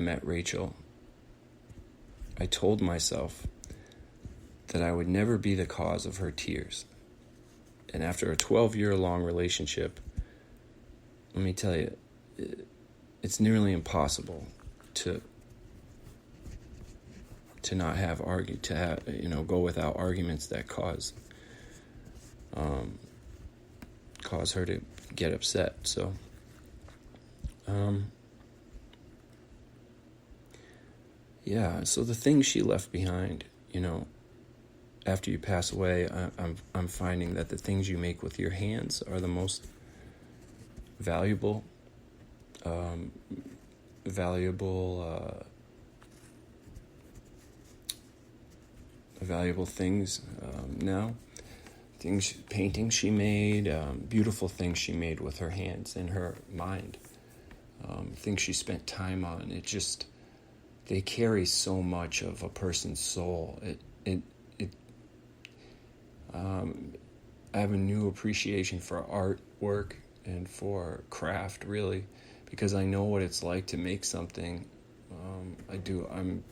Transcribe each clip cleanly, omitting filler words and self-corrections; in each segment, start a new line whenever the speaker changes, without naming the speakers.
met Rachel, I told myself that I would never be the cause of her tears. And after a 12-year-long relationship, let me tell you, it's nearly impossible to not have go without arguments that cause her to get upset. So, so the things she left behind, after you pass away, I'm finding that the things you make with your hands are the most valuable things now. Paintings she made, beautiful things she made with her hands and her mind, things she spent time on. They carry so much of a person's soul. I have a new appreciation for artwork and for craft, really, because I know what it's like to make something. I'm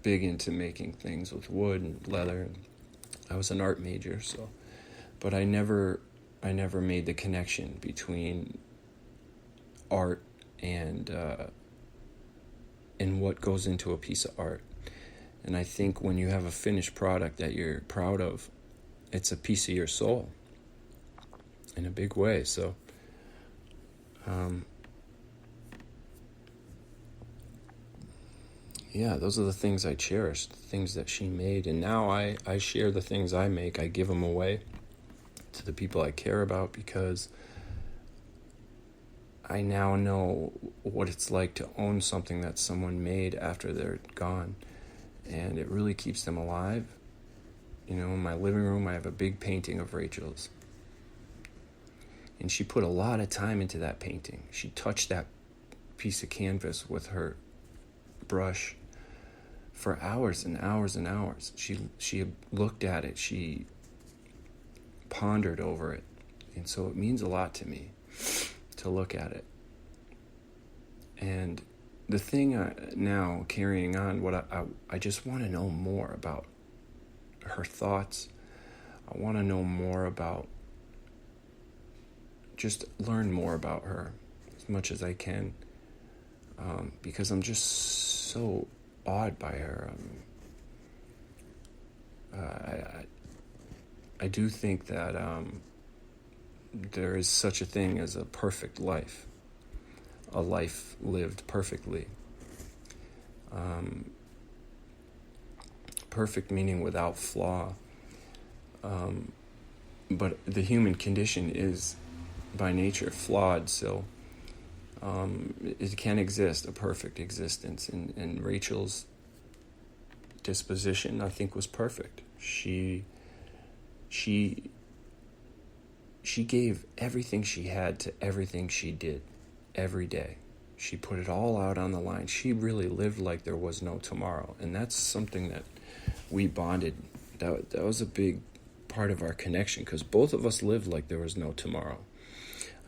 big into making things with wood and leather. I was an art major, but I never made the connection between art and what goes into a piece of art. And I think when you have a finished product that you're proud of, it's a piece of your soul in a big way. So, those are the things I cherish, the things that she made. And now I share the things I make. I give them away to the people I care about, because I now know what it's like to own something that someone made after they're gone. And it really keeps them alive. In my living room, I have a big painting of Rachel's. And she put a lot of time into that painting. She touched that piece of canvas with her brush for hours and hours and hours. She looked at it. She pondered over it. And so it means a lot to me to look at it. And the thing now, carrying on, what I just want to know more about her thoughts. I want to know more about, just learn more about her as much as I can, because I'm just so awed by her. I do think that there is such a thing as a perfect life, a life lived perfectly. Perfect meaning without flaw. But the human condition is by nature flawed, so it can't exist a perfect existence. And Rachel's disposition, I think, was perfect. She gave everything she had to everything she did every day. She put it all out on the line. She really lived like there was no tomorrow. And that's something that we bonded. That was a big part of our connection, because both of us lived like there was no tomorrow.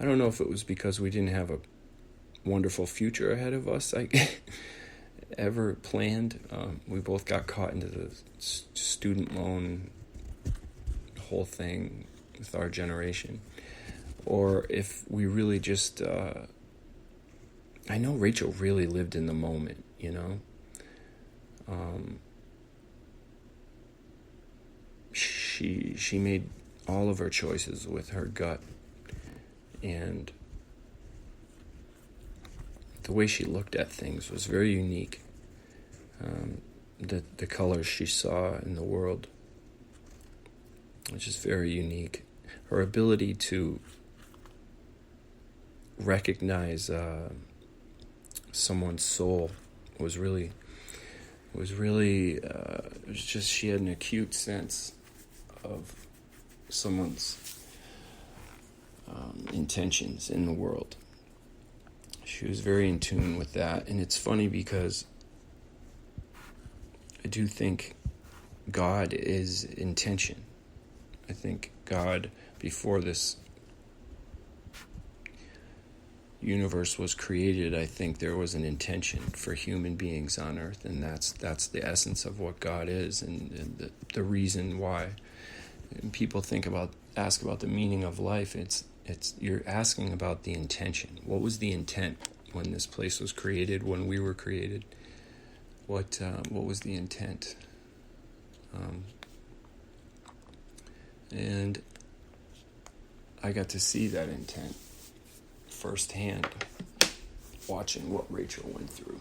I don't know if it was because we didn't have a wonderful future ahead of us ever planned. We both got caught into the student loan whole thing with our generation. Or if we really just... I know Rachel really lived in the moment, She made all of her choices with her gut, and the way she looked at things was very unique. The colors she saw in the world, which is very unique. Her ability to recognize someone's soul was just, she had an acute sense of someone's intentions in the world. She was very in tune with that. And it's funny because I do think God is intention. I think God, before this universe was created, I think there was an intention for human beings on earth, and that's the essence of what God is, and the reason why. And people ask about the meaning of life. It's you're asking about the intention. What was the intent when this place was created, when we were created? What was the intent? And I got to see that intent firsthand, watching what Rachel went through.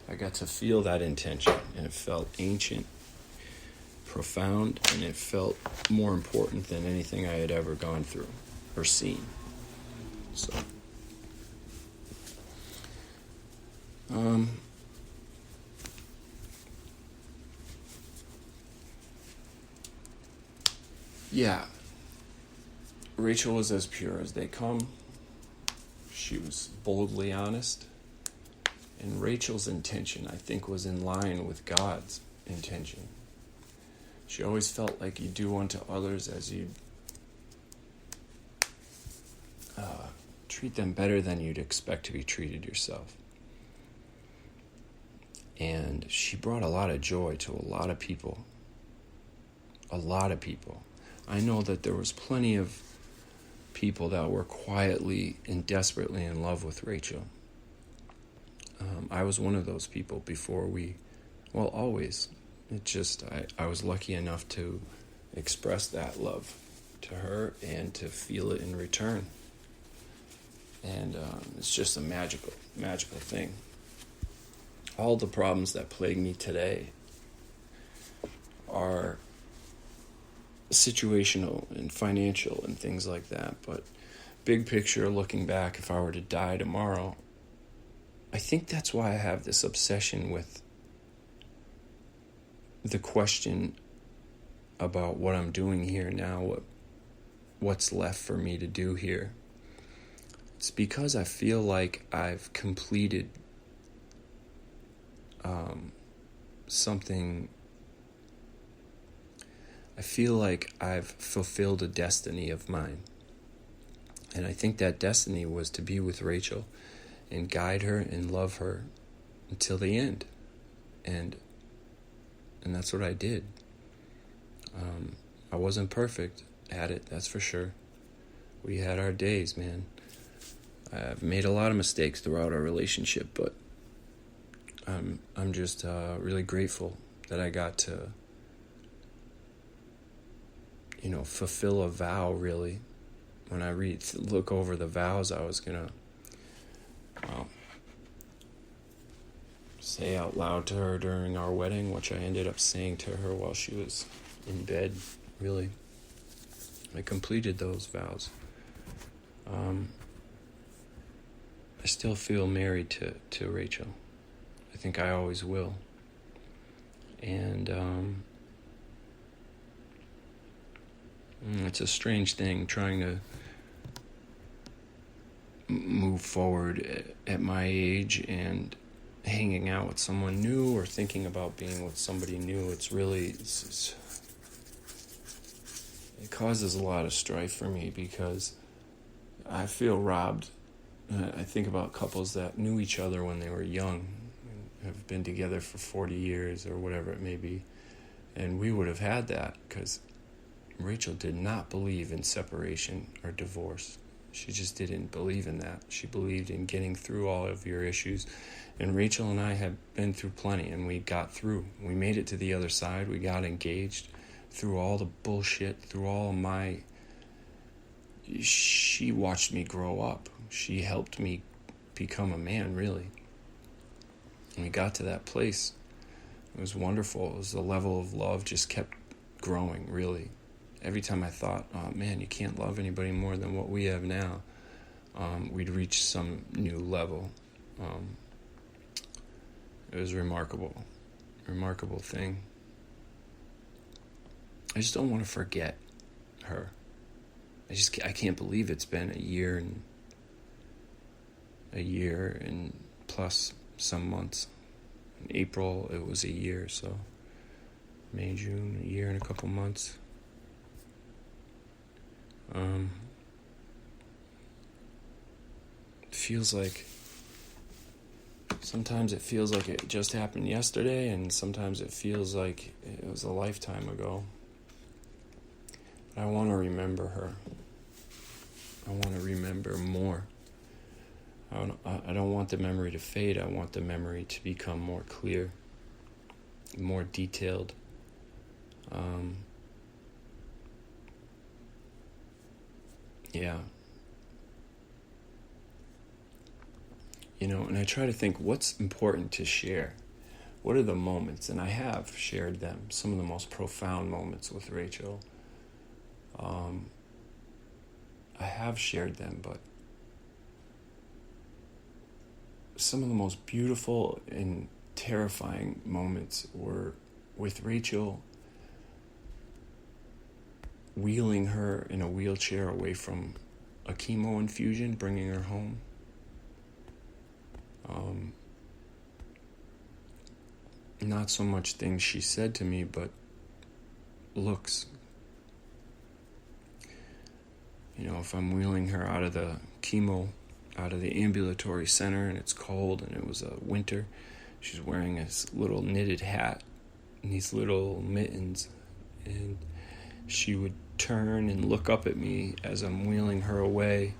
I got to feel that intention, and it felt ancient, profound, and it felt more important than anything I had ever gone through or seen. So, yeah, Rachel was as pure as they come. She was boldly honest. And Rachel's intention, I think, was in line with God's intention. She always felt like you do unto others as you treat them better than you'd expect to be treated yourself. And she brought a lot of joy to a lot of people. A lot of people. I know that there was plenty of people that were quietly and desperately in love with Rachel. I was one of those people before always. It just, I was lucky enough to express that love to her and to feel it in return. And it's just a magical thing. All the problems that plague me today are situational and financial and things like that. But big picture, looking back, if I were to die tomorrow, I think that's why I have this obsession with the question about what I'm doing here now, what's left for me to do here. It's because I feel like I've completed something. I feel like I've fulfilled a destiny of mine. And I think that destiny was to be with Rachel and guide her and love her until the end. And that's what I did. I wasn't perfect at it, that's for sure. We had our days, man. I've made a lot of mistakes throughout our relationship, but I'm just really grateful that I got to, fulfill a vow, really. When I look over the vows I was going to say out loud to her during our wedding, which I ended up saying to her while she was in bed, really. I completed those vows. I still feel married to Rachel. I think I always will. And it's a strange thing trying to move forward at my age and hanging out with someone new or thinking about being with somebody new. It causes a lot of strife for me because I feel robbed. I think about couples that knew each other when they were young, have been together for 40 years or whatever it may be, and we would have had that because Rachel did not believe in separation or divorce. She just didn't believe in that. She believed in getting through all of your issues. And Rachel and I have been through plenty, and we got through. We made it to the other side. We got engaged through all the bullshit, through all of my... She watched me grow up. She helped me become a man, really. And we got to that place. It was wonderful. It was the level of love just kept growing, really. Every time I thought, oh man, you can't love anybody more than what we have now, we'd reach some new level. It was remarkable thing. I just don't want to forget her. I can't believe it's been a year and plus some months. In April, it was a year, so May, June, a year and a couple months. sometimes it feels like it just happened yesterday, and sometimes it feels like it was a lifetime ago. But I want to remember her. I want to remember more. I don't want the memory to fade. I want the memory to become more clear, more detailed. Yeah. And I try to think what's important to share. What are the moments? And I have shared them, some of the most profound moments with Rachel. I have shared them, but some of the most beautiful and terrifying moments were with Rachel wheeling her in a wheelchair away from a chemo infusion, bringing her home. Not so much things she said to me, but looks. If I'm wheeling her out of the ambulatory center, and it's cold and it was winter, she's wearing this little knitted hat and these little mittens, and she would turn and look up at me as I'm wheeling her away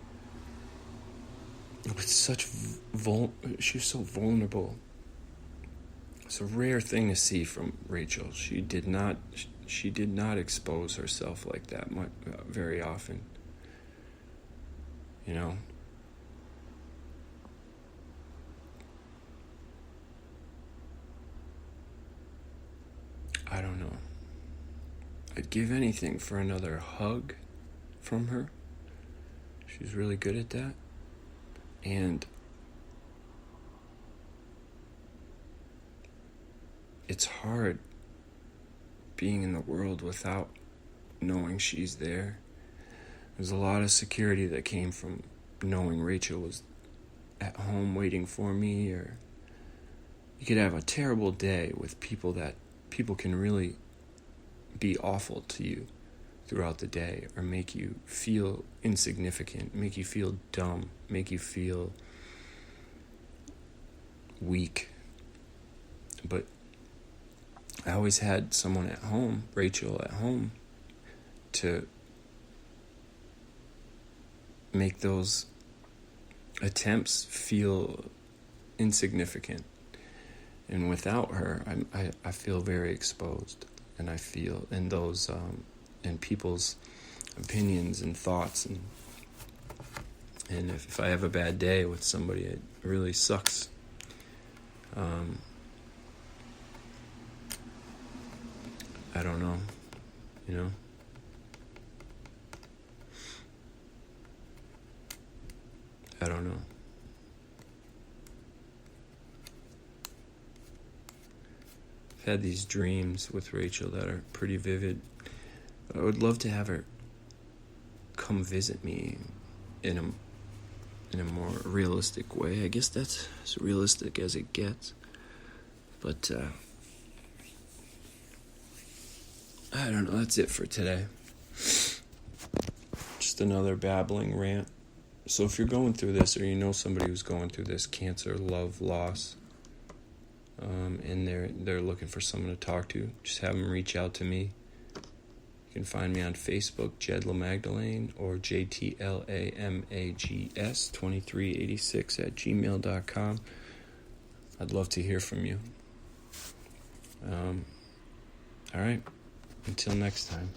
with such she was so vulnerable. It's a rare thing to see from Rachel. She did not expose herself like that very often. I don't know. I'd give anything for another hug from her. She's really good at that. And it's hard being in the world without knowing she's there. There's a lot of security that came from knowing Rachel was at home waiting for me. Or you could have a terrible day with people can really be awful to you throughout the day, or make you feel insignificant, make you feel dumb, make you feel weak. But I always had someone at home, Rachel at home, to make those attempts feel insignificant. And without her, I feel very exposed, and I feel in those and people's opinions and thoughts, and if I have a bad day with somebody, it really sucks. I don't know, I don't know. I've had these dreams with Rachel that are pretty vivid. I would love to have her come visit me in a more realistic way. I guess that's as realistic as it gets. But I don't know. That's it for today. Just another babbling rant. So if you're going through this, or you know somebody who's going through this, cancer, love, loss, and they're looking for someone to talk to, just have them reach out to me. You can find me on Facebook, Jed LaMagdalene, or JTLAMAGS2386 @gmail.com. I'd love to hear from you. All right. Until next time.